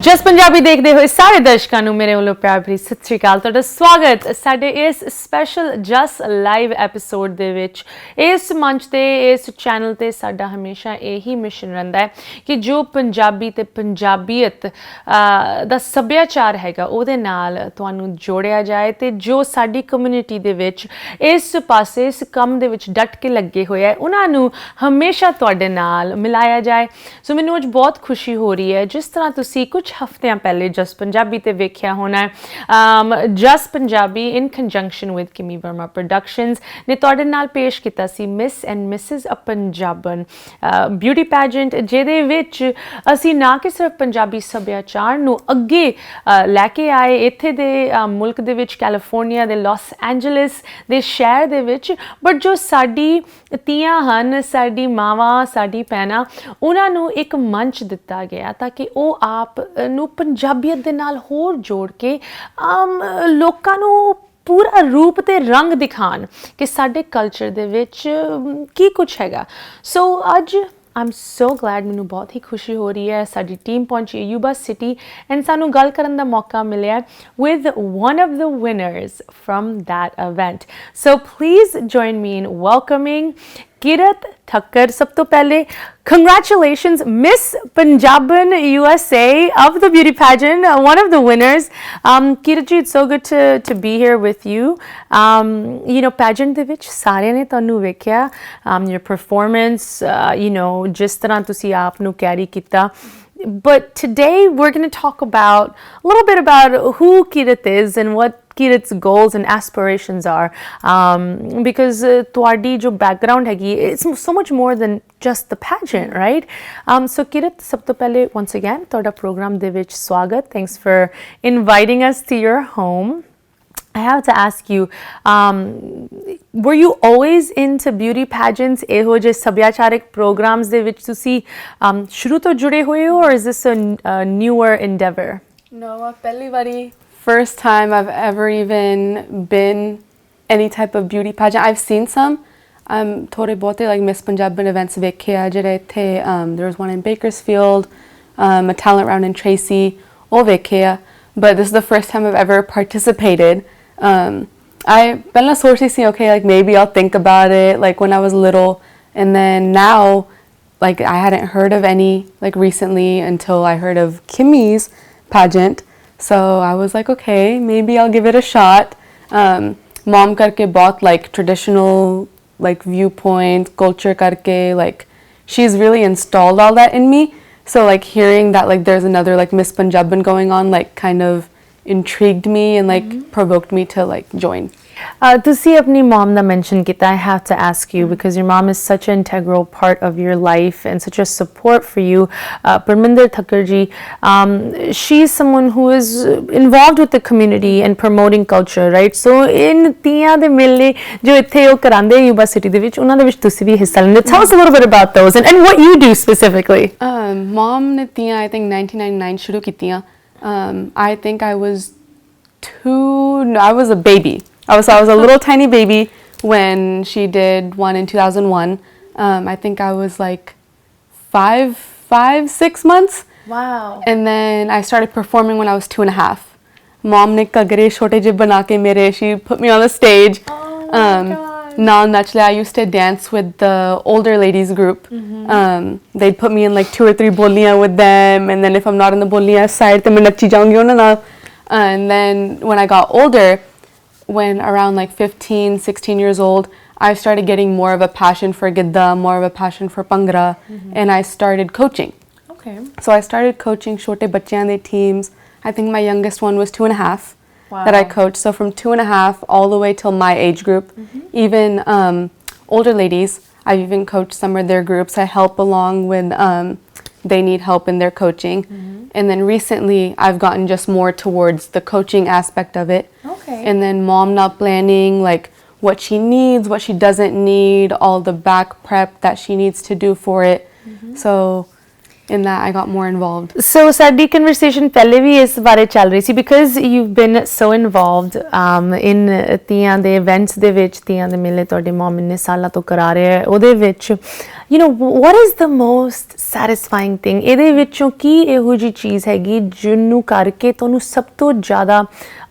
जस पंजाबी देखते हुए सारे दर्शकों को मेरे वालों प्यार भरी सत श्री अकाल तुहाडा स्वागत साडे इस स्पैशल जस लाइव एपीसोड दे विच इस मंच ते इस चैनल ते साडा हमेशा यही मिशन रहिंदा है कि जो पंजाबी ते पंजाबीयत दा सभ्याचार हैगा उहदे नाल तुहानू जोड़िया जाए ते जो साडी कम्यूनिटी दे विच इस पासे इस कम दे विच डट के लगे हुए है उन्हां नू हमेशा तुहाडे नाल मिलाया जाए। सो मैनू अज बहुत खुशी हो रही है जिस तरह तुसी कुछ हफ्तियां पहले जस पंजाबी ते वेख्या होना है जस पंजाबी इन कंजंक्शन विद किमी वर्मा प्रोडक्शंस ने तुहाडे नाल पेश किया सी Miss and Mrs a Punjaban beauty pageant जिहदे विच असी ना कि सिर्फ पंजाबी सभ्याचार नू अगे लैके आए इत्थे दे मुल्क दे विच कैलीफोर्निया दे लॉस एंजलिस दे शहर दे विच बट जो साडी तियां हन साडी मावां साडी भैणां उन्हां नू एक मंच दिता गया ताकि वो आप नू पंजाबीयत दे नाल होर जोड़ के लोकां नू पूरा रूप ते रंग दिखान कि साडे कल्चर दे विच की कुछ हैगा। सो अज आई एम सो ग्लैड मैनू बहुत ही खुशी हो रही है साडी टीम पहुंची है यूबा सिटी एंड सानू गल करन दा मौका मिलिया with one of the winners from that event. So please join me in welcoming Kirat Thakkar. सब तो पहले congratulations Miss Punjaban USA of the beauty pageant, one of the winners. Kirat ji, it's so good to be here with you. You know, pageant de vich sare ne tanu vekhya your performance, you know, jis tarah tusi aap nu carry kita. But today we're going to talk about a little bit about who Kirat is and what Kirat's goals and aspirations are, because tuadi jo background hai it's so much more than just the pageant, right? So Kirat, sab to pehle once again toda program de vich swagat. Thanks for inviting us to your home. I have to ask you, were you always into beauty pageants? Eho je sabyacharik programs de vich tusi shuru to jude hoye ho, or is this a newer endeavor? No, pehli bari first time I've ever even been any type of beauty pageant. I've seen some. Thode bahute like Miss Punjaban events vekhe a jehde the there was one in Bakersfield, a talent round in Tracy, all vekhe a, but this is the first time I've ever participated. I pehla sochi si okay, like maybe I'll think about it like when I was little, and then now like I hadn't heard of any like recently until I heard of Kimmy's pageant. So I was like, okay, maybe I'll give it a shot. Mom karke bahut like traditional like viewpoint, culture karke, like she's really installed all that in me. So like hearing that like there's another like Miss Punjaban going on like kind of intrigued me and like provoked me to like join. To see apni mom da mention kita, I have to ask you because your mom is such an integral part of your life and such a support for you. Parminder Thakkar ji, she's someone who is involved with the community and promoting culture, right? So in tiyan de mille jo ithe o karande Yuba city de vich unna de vich tusi bhi hissa lende. Tell us a little bit about those and what you do specifically. Mom ne tiyan I think 1999 shuru kitiyan. I think I was I was a baby. I was a little tiny baby when she did one in 2001. I think I was like 6 months. Wow. And then I started performing when I was 2.5. Mom ne kagre chote je bana ke mere, she put me on the stage. Oh my God. Naal nachle, I used to dance with the older ladies group. They'd put me in like 2 or 3 boliyan with them, and then if I'm not in the boliyan side, then main nachi jaungi ਉਹਨਾਂ ਨਾਲ. And then when I got older, when around like 15, 16 years old, I started getting more of a passion for Gidda, more of a passion for Pangra, and I started coaching. Okay. So I started coaching Chote Bachyan de teams. I think my youngest one was 2.5 that I coached. So from 2.5 all the way till my age group, even older ladies, I've even coached some of their groups. I help along when they need help in their coaching. And then recently I've gotten just more towards the coaching aspect of it. Okay. And then mom not planning like what she needs, what she doesn't need, all the back prep that she needs to do for it. So in that I got more involved. So ਸਾਡੀ conversation ਪਹਿਲੇ ਵੀ ਇਸ ਬਾਰੇ ਚੱਲ ਰਹੀ ਸੀ because you've been so involved in ਤੀਆਂ ਦੇ events ਦੇ ਵਿੱਚ ਤੀਆਂ ਦੇ ਮੇਲੇ ਤੁਹਾਡੇ ਮਮ ਇੰਨੇ ਸਾਲਾਂ ਤੋਂ ਕਰਾ ਰਹੇ ਹੈ ਉਹਦੇ ਵਿੱਚ you know what is the most satisfying thing ਇਹਦੇ ਵਿੱਚੋਂ ਕੀ ਇਹੋ ਜਿਹੀ ਚੀਜ਼ ਹੈਗੀ ਜਿਹਨੂੰ ਕਰਕੇ ਤੁਹਾਨੂੰ ਸਭ ਤੋਂ ਜ਼ਿਆਦਾ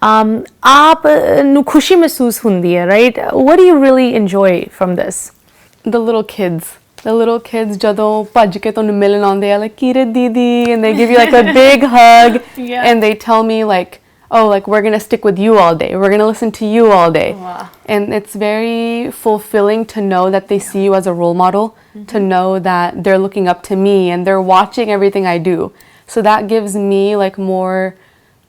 ਆਪ ਨੂੰ ਖੁਸ਼ੀ ਮਹਿਸੂਸ ਹੁੰਦੀ ਹੈ right what do you really enjoy from this The little kids ਜਦੋਂ ਭੱਜ ਕੇ ਤੁਹਾਨੂੰ ਮਿਲਣ ਆਉਂਦੇ ਆ like Kirat Didi and they give you like a big hug and they tell me like oh like we're going to stick with you all day we're going to listen to you all day and it's very fulfilling to know that they see you as a role model to know that they're looking up to me and they're watching everything I do so that gives me like more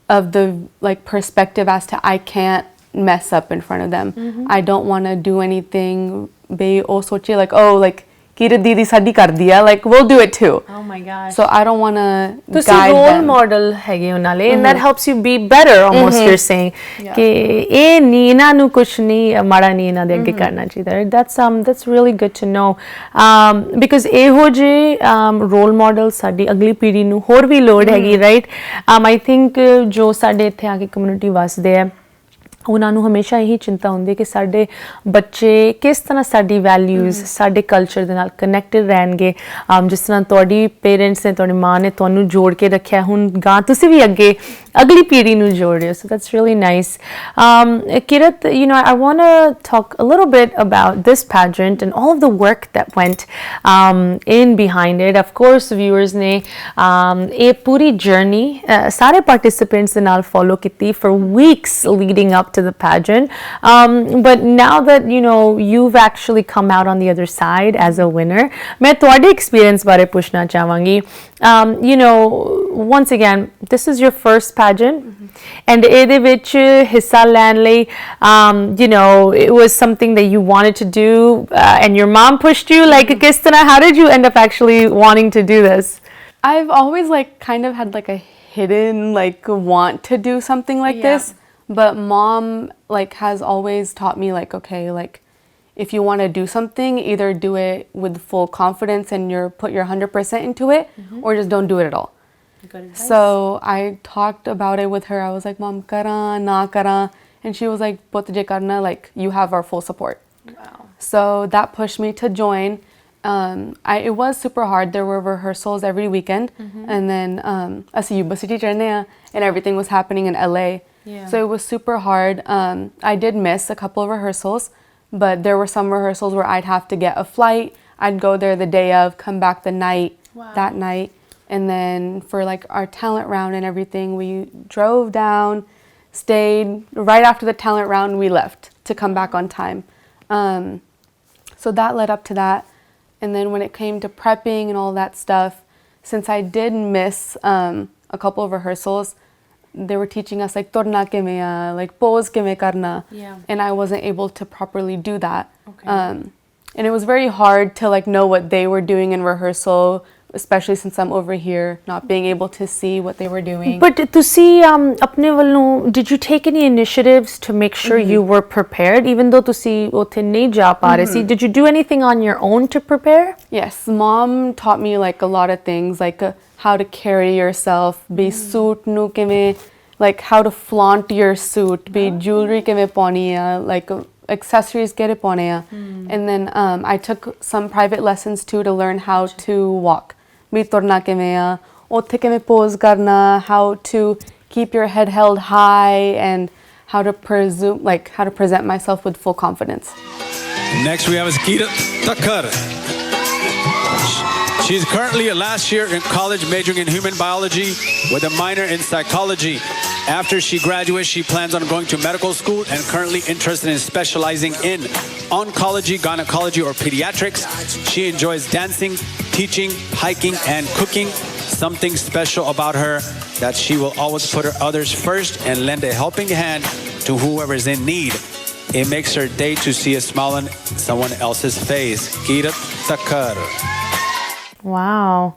of the like perspective as to I can't mess up in front of them I don't want to do anything they all soche like oh like Kirat Didi ਸਾਡੀ ਕਰਦੀ ਆ like we'll do it too oh my gosh so I don't want to ਤੁਸੀਂ guide role them model ਹੈਗੇ ਉਹਨਾਂ ਲਈ and that helps you be better almost you're saying ਕਿ ਇਹ ਨਹੀਂ ਇਹਨਾਂ ਨੂੰ ਕੁਛ ਨਹੀਂ ਮਾੜਾ ਨਹੀਂ ਇਹਨਾਂ ਦੇ ਅੱਗੇ ਕਰਨਾ ਚਾਹੀਦਾ that's really good to know because ਇਹੋ ਜਿਹੇ role model ਸਾਡੀ ਅਗਲੀ ਪੀੜ੍ਹੀ ਨੂੰ ਹੋਰ ਵੀ ਲੋੜ ਹੈਗੀ right I think ਜੋ ਸਾਡੇ ਇੱਥੇ ਆ ਕੇ community ਵਸਦੇ ਆ ਉਹਨਾਂ ਨੂੰ ਹਮੇਸ਼ਾ ਇਹੀ ਚਿੰਤਾ ਹੁੰਦੀ ਹੈ ਕਿ ਸਾਡੇ ਬੱਚੇ ਕਿਸ ਤਰ੍ਹਾਂ ਸਾਡੀ ਵੈਲਿਊਜ਼ ਸਾਡੇ ਕਲਚਰ ਦੇ ਨਾਲ ਕਨੈਕਟਡ ਰਹਿਣਗੇ ਜਿਸ ਤਰ੍ਹਾਂ ਤੁਹਾਡੀ ਪੇਰੈਂਟਸ ਨੇ ਤੁਹਾਡੀ ਮਾਂ ਨੇ ਤੁਹਾਨੂੰ ਜੋੜ ਕੇ ਰੱਖਿਆ ਹੁਣ ਗਾਂ ਤੁਸੀਂ ਵੀ ਅੱਗੇ ਅਗਲੀ ਪੀੜ੍ਹੀ ਨੂੰ ਜੋੜ ਰਹੇ ਹੋ so that's really nice Kirat you know I want to talk a little bit about this pageant and all of the work that went in behind it of course viewers ਨੇ ਇਹ ਪੂਰੀ journey ਸਾਰੇ participants ਦੇ ਨਾਲ follow ਕੀਤੀ for weeks leading up to the pageant but now that you know you've actually come out on the other side as a winner मैं ਤੁਹਾਡੇ experience ਬਾਰੇ ਪੁੱਛਣਾ ਚਾਹਾਂਗੀ you know once again this is your first pageant and ਇਹਦੇ ਵਿੱਚ ਹਿੱਸਾ ਲੈਣ ਲਈ you know it was something that you wanted to do and your mom pushed you like ਕਿਸ ਤਰ੍ਹਾਂ how did you end up actually wanting to do this I've always like kind of had like a hidden like want to do something like this but mom like has always taught me like okay like if you want to do something either do it with full confidence and put your 100% into it or just don't do it at all so I talked about it with her I was like mom kara na kara and she was like put je karna like you have our full support wow so that pushed me to join it was super hard there were rehearsals every weekend and then ਅਸੀਂ university ਚੜ੍ਹਨੇ ਆ and everything was happening in LA so it was super hard I did miss a couple of rehearsals but there were some rehearsals where I'd have to get a flight I'd go there the day of come back the night that night and then for like our talent round and everything we drove down stayed right after the talent round we left to come back on time so that led up to that and then when it came to prepping and all that stuff since I did miss a couple of rehearsals they were teaching us like torna kive like pose kive karna and I wasn't able to properly do that and it was very hard to like know what they were doing in rehearsal especially since I'm over here not being able to see what they were doing but ਤੁਸੀਂ ਆਪਣੇ ਵੱਲੋਂ did you take any initiatives to make sure you were prepared even though ਤੁਸੀਂ ਉੱਥੇ ਨਹੀਂ ਜਾ ਪਾ ਰਹੇ ਸੀ did you do anything on your own to prepare yes mom taught me like a lot of things like how to carry yourself be suit nu kive like how to flaunt your suit be jewelry kive pauni like accessories kere paune and then I took some private lessons too to learn how to walk ਵੀ ਤੁਰਨਾ ਕਿਵੇਂ ਆ ਉੱਥੇ ਕਿਵੇਂ pose ਕਰਨਾ how to keep your head held high and how to present myself with full confidence next we have is Kirat Thakkar she's currently a last year in college majoring in human biology with a minor in psychology after she graduates she plans on going to medical school and currently interested in specializing in oncology gynecology or pediatrics she enjoys dancing teaching, hiking, and cooking. Something special about her that she will always put her others first and lend a helping hand to whoever is in need. It makes her day to see a smile on someone else's face. Kirat Thakkar. Wow.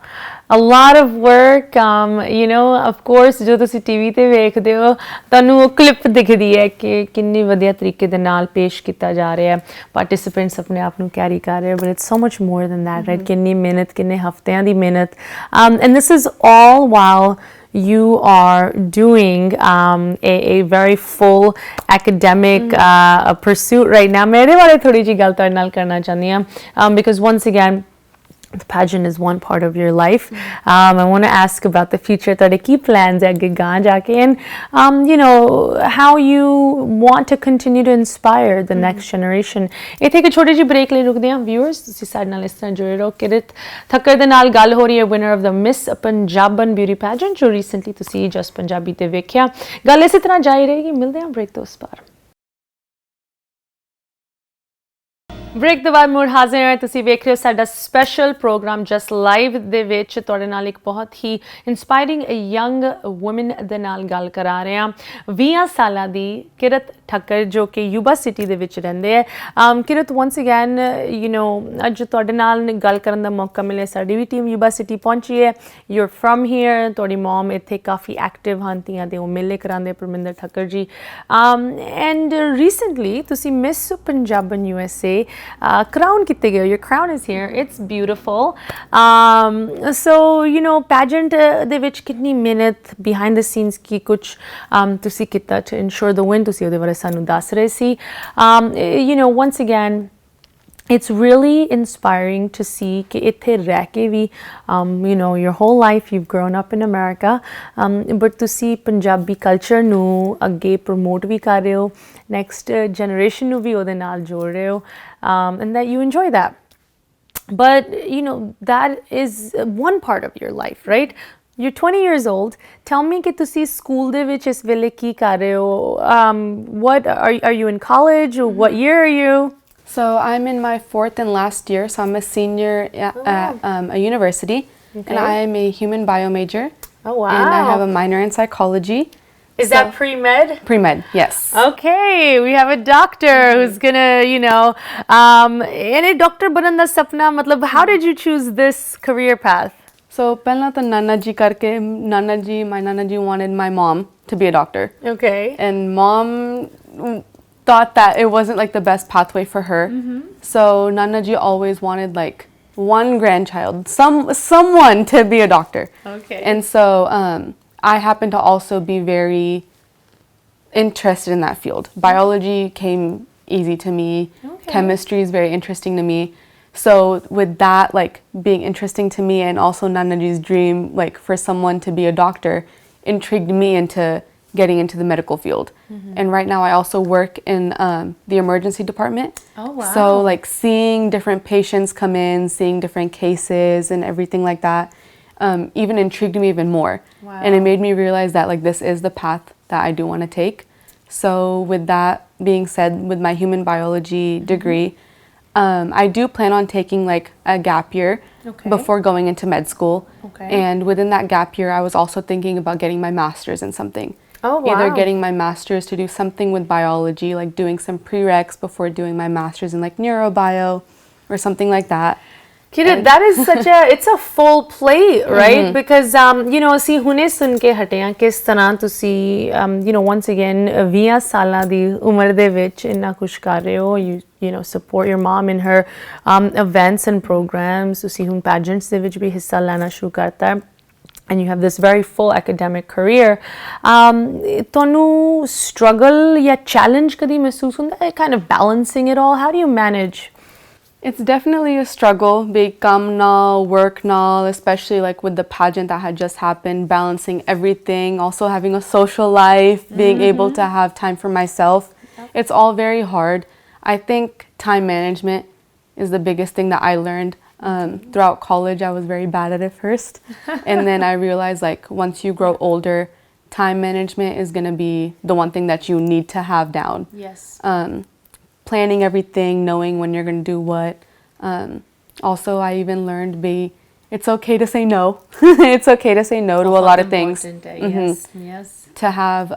a lot of work, you know, of course जो तुसी TV ਤੇ ਵੇਖਦੇ ਹੋ ਤੁਹਾਨੂੰ ਉਹ clip ਦਿਖਦੀ ਹੈ ਕਿ ਕਿੰਨੀ ਵਧੀਆ ਤਰੀਕੇ ਦੇ ਨਾਲ ਪੇਸ਼ ਕੀਤਾ ਜਾ ਰਿਹਾ ਹੈ ਪਾਰਟਿਸਿਪੈਂਟਸ ਆਪਣੇ ਆਪ ਨੂੰ ਕੈਰੀ ਕਰ ਰਹੇ but it's so much more than that, right? ਕਿੰਨੀ ਮਿਹਨਤ ਕਿੰਨੇ ਹਫ਼ਤਿਆਂ ਦੀ ਮਿਹਨਤ and this is all while you are doing a very full academic pursuit right now. ਮੇਰੇ ਬਾਰੇ ਥੋੜੀ ਜਿਹੀ ਗੱਲ ਤੁਹਾਡੇ ਨਾਲ ਕਰਨਾ ਚਾਹੁੰਦੀ ਹਾਂ because once again the pageant is one part of your life. I want to ask about the future. Tode ki plans hai agge gaan jaake and you know how you want to continue to inspire the next generation. Ithe ek choti ji break ਲਈ ਰੁਕਦੇ ਹਾਂ viewers ਤੁਸੀਂ ਸਾਡੇ ਨਾਲ ਇਸ ਤਰ੍ਹਾਂ ਜੁੜੇ ਰਹੋ ਕਿਰਤ ਠੱਕਰ ਦੇ ਨਾਲ ਗੱਲ ਹੋ ਰਹੀ ਹੈ winner of the Miss Punjaban beauty pageant ਜੋ recently ਤੁਸੀਂ ਜਸ ਪੰਜਾਬੀ ਤੇ ਵੇਖਿਆ ਗੱਲ ਇਸੇ ਤਰ੍ਹਾਂ ਜਾਰੀ ਰਹੇਗੀ ਮਿਲਦੇ ਹਾਂ break ਤੋਂ ਉਸ ਪਾਰ ਬ੍ਰੇਕ ਦੇ ਬਾਅਦ ਮੁੜ ਹਾਜ਼ਰ ਹਾਂ ਤੁਸੀਂ ਵੇਖ ਰਹੇ ਹੋ ਸਾਡਾ ਸਪੈਸ਼ਲ ਪ੍ਰੋਗਰਾਮ ਜਸਟ ਲਾਈਵ ਦੇ ਵਿੱਚ ਤੁਹਾਡੇ ਨਾਲ ਇੱਕ ਬਹੁਤ ਹੀ ਇਨਸਪਾਇਰਿੰਗ ਯੰਗ ਔਮਨ ਦੇ ਨਾਲ ਗੱਲ ਕਰਾ ਰਹੇ ਹਾਂ 20 ਸਾਲਾਂ ਦੀ ਕਿਰਤ ਠੱਕਰ ਜੋ ਕਿ ਯੂਬਾ ਸਿਟੀ ਦੇ ਵਿੱਚ ਰਹਿੰਦੇ ਹੈ ਕਿਰਤ ਵਾਂਸ ਅਗੇਨ ਯੂ ਨੋ ਅੱਜ ਤੁਹਾਡੇ ਨਾਲ ਗੱਲ ਕਰਨ ਦਾ ਮੌਕਾ ਮਿਲਿਆ ਸਾਡੀ ਵੀ ਟੀਮ ਯੂਬਾ ਸਿਟੀ ਪਹੁੰਚੀ ਹੈ ਯੂ ਆਰ ਫਰਮ ਹੀਅਰ ਤੁਹਾਡੀ ਮਮ ਇੱਥੇ ਕਾਫੀ ਐਕਟਿਵ ਹਨ ਤੀਆਂ ਦੇ ਉਹ ਮੇਲੇ ਕਰਾਉਂਦੇ ਪਰਮਿੰਦਰ ਠੱਕਰ ਜੀ ਐਂਡ ਰੀਸੈਂਟਲੀ ਤੁਸੀਂ miss ਪੰਜਾਬਨ USA crown kitte gaye your crown is here it's beautiful so you know pageant de vich kitni mehnat behind the scenes ki kuch tusi kitta to ensure the win tusi ode bare sanu das rahe si you know once again it's really inspiring to see कि इत्थे रह के भी you know your whole life you've grown up in America but तुसी Punjabi culture नू अगे promote भी कर रहे हो next generation नू भी ओदे नाल जोड़ रहे हो and that you enjoy that but you know that is one part of your life right you're 20 years old tell me कि तुसी school दे विच इस वेले की कर रहे हो what are you in college what year are you So I'm in my 4th and last year, so I'm a senior at a university, and I am a human bio major. Oh wow! And I have a minor in psychology. Is that pre-med? Pre-med, yes. Okay, we have a doctor who's gonna, you know, and a doctor banan da sapna. Matlab, how did you choose this career path? So pehla to Nana ji karke, my Nana ji wanted my mom to be a doctor. Okay. And mom thought that it wasn't like the best pathway for her. So Nana ji always wanted like one grandchild, someone to be a doctor. Okay. And so I happen to also be very interested in that field. Biology came easy to me. Okay. Chemistry is very interesting to me. So with that like being interesting to me and also Nana ji's dream like for someone to be a doctor intrigued me into getting into the medical field. And right now I also work in the emergency department. Oh wow. So like seeing different patients come in, seeing different cases and everything like that even intrigued me even more. Wow. And it made me realize that like this is the path that I do want to take. So with that being said, with my human biology degree, I do plan on taking like a gap year before going into med school. Okay. And within that gap year, I was also thinking about getting my master's in something. Oh, wow. Either getting my master's to do something with biology, like doing some prereqs before doing my master's in like neurobio or something like that. Kirat, that is such a it's a full plate, right? Because you know ਅਸੀਂ ਹੁਣੇ ਸੁਣ ਕੇ ਹਟੇ ਹਾਂ ਕਿਸ ਤਰ੍ਹਾਂ ਤੁਸੀਂ you know once again 20 ਸਾਲਾਂ ਦੀ ਉਮਰ ਦੇ ਵਿੱਚ ਇੰਨਾ ਕੁਝ ਕਰ ਰਹੇ ਹੋ you know support your mom in her events and programs ਤੁਸੀਂ ਹੁਣ pageants ਦੇ ਵਿੱਚ ਵੀ ਹਿੱਸਾ ਲੈਣਾ ਸ਼ੁਰੂ ਕਰਤਾ ਹੈ and you have this very full academic career ਤੁਹਾਨੂੰ struggle ਜਾਂ challenge ਕਦੀ ਮਹਿਸੂਸ ਹੁੰਦਾ ਹੈ kind of balancing it all how do you manage It's definitely a struggle, become now, work now, especially like with the pageant that had just happened, balancing everything, also having a social life, being able to have time for myself. It's all very hard. I think time management is the biggest thing that I learned. Throughout college, I was very bad at it first. And then I realized like once you grow older, time management is going to be the one thing that you need to have down. yes Planning everything, knowing when you're going to do what. Also, I even learned it's okay to say no. It's okay to say no to a lot of things. Yes. To have,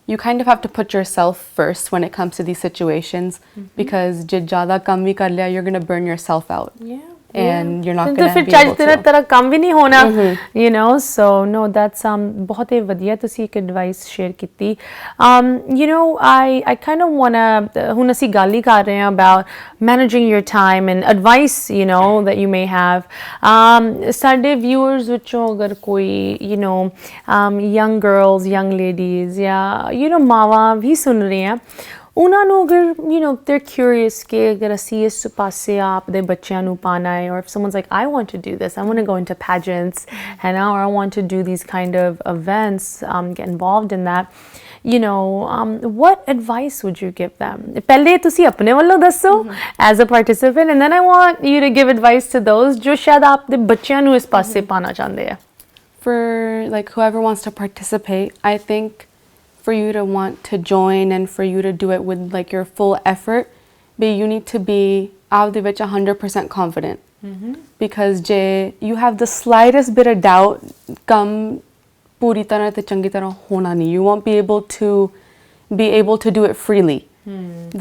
you kind of have to put yourself first when it comes to these situations because je jada kam bhi kar liya, you're going to burn yourself out. Yeah. and you're not तो going to फिर be ਚੱਜ able ਤੇਰਾ to. ਤੇਰਾ ਕੰਮ ਵੀ ਨਹੀਂ ਹੋਣਾ you know so no that's ਬਹੁਤ ਹੀ ਵਧੀਆ ਤੁਸੀਂ ਇੱਕ ਐਡਵਾਈਸ ਸ਼ੇਅਰ ਕੀਤੀ you know I kind of wanna ਹੁਣ ਅਸੀਂ ਗੱਲ ਹੀ ਕਰ ਰਹੇ ਹਾਂ about managing your time and advice you know that you may have ਸਾਡੇ viewers ਵਿੱਚੋਂ ਅਗਰ ਕੋਈ you know young girls young ladies ਜਾਂ you know ਮਾਵਾਂ ਵੀ ਸੁਣ ਰਹੀਆਂ ਉਹਨਾਂ ਨੂੰ ਅਗਰ you know they're curious ਕਿ ਅਗਰ ਅਸੀਂ ਇਸ ਪਾਸੇ ਆਪਦੇ ਬੱਚਿਆਂ ਨੂੰ ਪਾਣਾ ਹੈ or if someone's like I want to do this I want to go into pageants and or I want to do these kind of events get involved in that you know what advice would you give them ਪਹਿਲੇ ਤੁਸੀਂ ਆਪਣੇ ਵੱਲੋਂ ਦੱਸੋ as a participant and then I want you to give advice to those ਜੋ ਸ਼ਾਇਦ ਆਪਦੇ ਬੱਚਿਆਂ ਨੂੰ ਇਸ ਪਾਸੇ ਪਾਣਾ ਚਾਹੁੰਦੇ ਆ For like whoever wants to participate, I think for you to want to join and for you to do it with like your full effort, but you need to be out of which 100% confident. Because je you have the slightest bit of doubt, come puri tarah te changi tarah hona nahi. You won't be able to do it freely.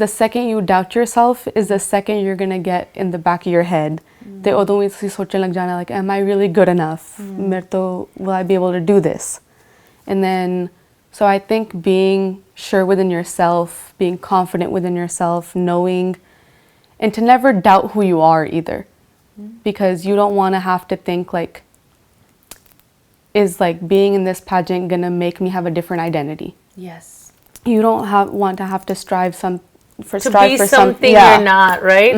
The second you doubt yourself is the second you're gonna get in the back of your head. Te odon vi tusi sochne lag jana like, am I really good enough? Will I be able to do this? And then so I think being sure within yourself, being confident within yourself, knowing, and to never doubt who you are either. Because you don't want to have to think like, is like being in this pageant going to make me have a different identity? yes You don't want to have to strive to for be something something. you're not right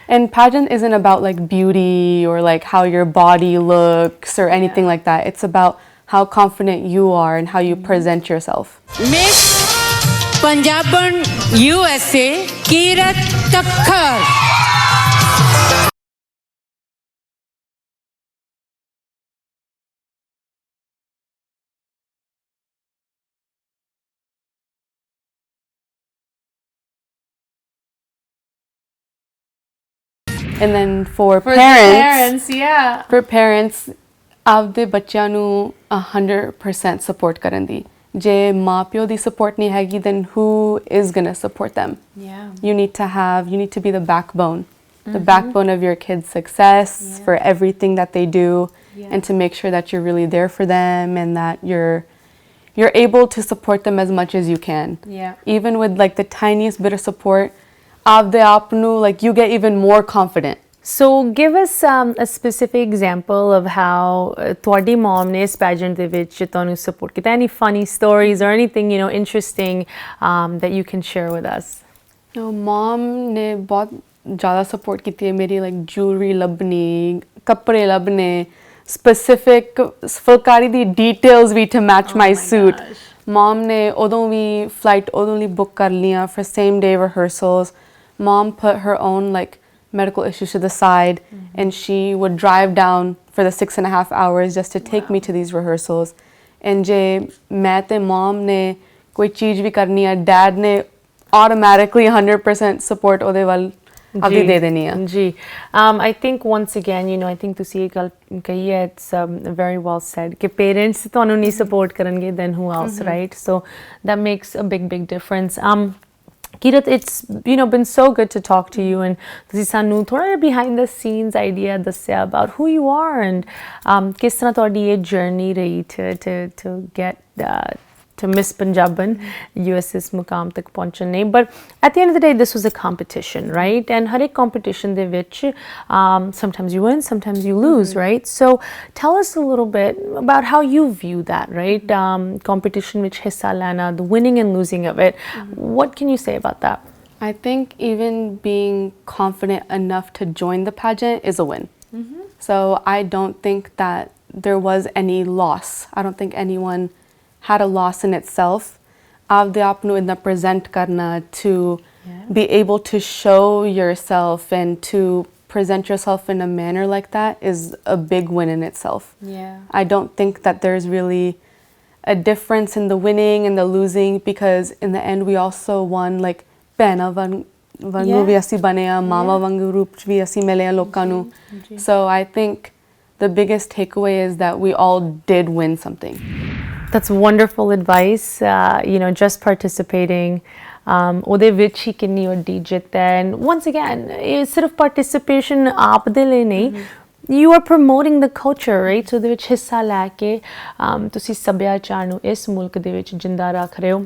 And pageant isn't about like beauty or like how your body looks or anything like that. It's about how confident you are and how you present yourself. Miss Punjaban USA Kirat Thakkar. And then for the parents, yeah for parents, ਆਪਦੇ ਬੱਚਿਆਂ ਨੂੰ 100% support ਕਰਨ ਦੀ ਜੇ ਮਾਂ ਪਿਓ ਦੀ support ਨਹੀਂ ਹੈਗੀ then who is gonna support them? You need to be the backbone, the backbone of your kids' success for everything that they do, and to make sure that you're really there for them and that you're able to support them as much as you can. Even with like the tiniest bit of support, ਆਪਦੇ ਆਪ ਨੂੰ like you get even more confident. So give us a specific example of how ਤੁਹਾਡੀ mom ਨੇ ਇਸ pageant ਦੇ ਵਿੱਚ ਤੁਹਾਨੂੰ support ਕੀਤਾ any funny stories or anything you know interesting that you can share with us No, mom ਨੇ ਬਹੁਤ ਜ਼ਿਆਦਾ support ਕੀਤੀ ਹੈ ਮੇਰੀ like jewelry ਲੱਭਣੀ ਕੱਪੜੇ ਲੱਭਣੇ specific phulkari the details we to match my suit mom ਨੇ ਉਦੋਂ ਵੀ flight ਉਦੋਂ ਲਈ book ਕਰ ਲਈਆਂ for same day rehearsals mom put her own like medical issues to the side and she would drive down for the 6.5 hours just to take me to these rehearsals and je main te mom ne koi cheez bhi karni hai dad ne automatically 100% support ode wal abhi de deni hai ji I think once again you know I think ਤੁਸੀਂ ਇਹ ਗੱਲ ਕਹੀ ਹੈ it's very well said ਕਿ parents ਤੁਹਾਨੂੰ ਨਹੀਂ support ਕਰਨਗੇ then who else right so that makes a big difference Kirat, it's you know been so good to talk to you and ਤੁਸੀਂ ਸਾਨੂੰ ਥੋੜਾ ਜਿਹਾ behind the scenes idea ਦੱਸਿਆ about who you are and ਕਿਸ ਤਰ੍ਹਾਂ ਤੁਹਾਡੀ ਇਹ journey ਰਹੀ to get to Miss Punjaban USS ਮੁਕਾਮ ਤੱਕ ਪਹੁੰਚਣ ਲਈ but at the end of the day this was a competition right and ਹਰ ਇੱਕ competition ਦੇ ਵਿੱਚ sometimes you win sometimes you lose right so tell us a little bit about how you view that right competition ਵਿੱਚ ਹਿੱਸਾ ਲੈਣਾ the winning and losing of it what can you say about that I think even being confident enough to join the pageant is a win so I don't think that there was any loss I don't think anyone had a loss in itself ਆਪਦੇ ਆਪ ਨੂੰ ਇਦਾਂ present ਕਰਨਾ to be able to show yourself and to present yourself in a manner like that is a big win in itself I don't think that there's really a difference in the winning and the losing because in the end we also won like ਭੈਣਾਂ ਵਾਂਗੂ ਵੀ ਅਸੀਂ ਬਣੇ ਆ ਮਾਵਾਂ ਵਾਂਗੂ ਰੂਪ ਚ ਵੀ ਅਸੀਂ ਮਿਲੇ ਆ ਲੋਕਾਂ ਨੂੰ so I think the biggest takeaway is that we all did win something That's wonderful advice. You know, just participating ਉਹਦੇ ਵਿੱਚ ਹੀ ਕਿੰਨੀ ਵੱਡੀ ਜਿੱਤ ਹੈ ਐਂਡ ਵਾਂਸ ਅਗੇਨ ਇਹ ਸਿਰਫ ਪਾਰਟਿਸਿਪੇਸ਼ਨ ਆਪ ਦੇ ਲਈ ਨਹੀਂ you are promoting the culture, right? So ਉਹਦੇ ਵਿੱਚ ਹਿੱਸਾ ਲੈ ਕੇ ਤੁਸੀਂ ਸੱਭਿਆਚਾਰ ਨੂੰ ਇਸ ਮੁਲਕ ਦੇ ਵਿੱਚ ਜਿੰਦਾ ਰੱਖ ਰਹੇ ਹੋ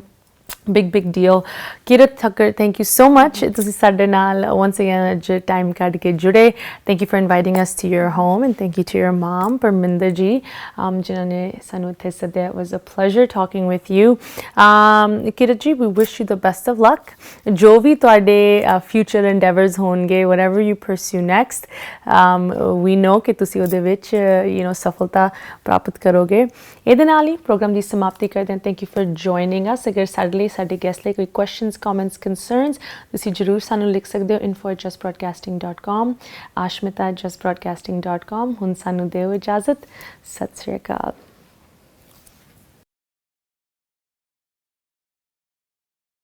big deal. Kirat Thakkar, thank you so much. ਤੁਸੀਂ ਸਾਡੇ ਨਾਲ once again ਅੱਜ time ਕੱਢ ਕੇ ਜੁੜੇ. Thank you for inviting us to your home and thank you to your mom, Parminder ji, ਜਿਨ੍ਹਾਂ ਨੇ ਸਾਨੂੰ ਇੱਥੇ ਸੱਦਿਆ. It was a pleasure talking with you. Kirat ji, we wish you the best of luck. ਜੋ ਵੀ ਤੁਹਾਡੇ future endeavors ਹੋਣਗੇ, whatever you pursue next, we know ਕਿ ਤੁਸੀਂ ਉਹਦੇ ਵਿੱਚ ਸਫਲਤਾ ਪ੍ਰਾਪਤ ਕਰੋਗੇ. ਇਹਦੇ ਨਾਲ ਹੀ ਪ੍ਰੋਗਰਾਮ ਦੀ ਸਮਾਪਤੀ ਕਰਦੇ ਹਾਂ. Thank you for joining us. ਅਗਰ ਸਾਡੇ ਗੈਸਟ ਲਈ ਕੋਈ ਕੁਐਸਚਨਸ ਕਮੈਂਟਸ ਕੰਸਰਨਸ ਤੁਸੀਂ ਜ਼ਰੂਰ ਸਾਨੂੰ ਲਿਖ ਸਕਦੇ ਹੋ info@justbroadcasting.com aashmeeta@justbroadcasting.com ਹੁਣ ਸਾਨੂੰ ਦਿਓ ਇਜਾਜ਼ਤ. ਸਤਿ ਸ਼੍ਰੀ ਅਕਾਲ.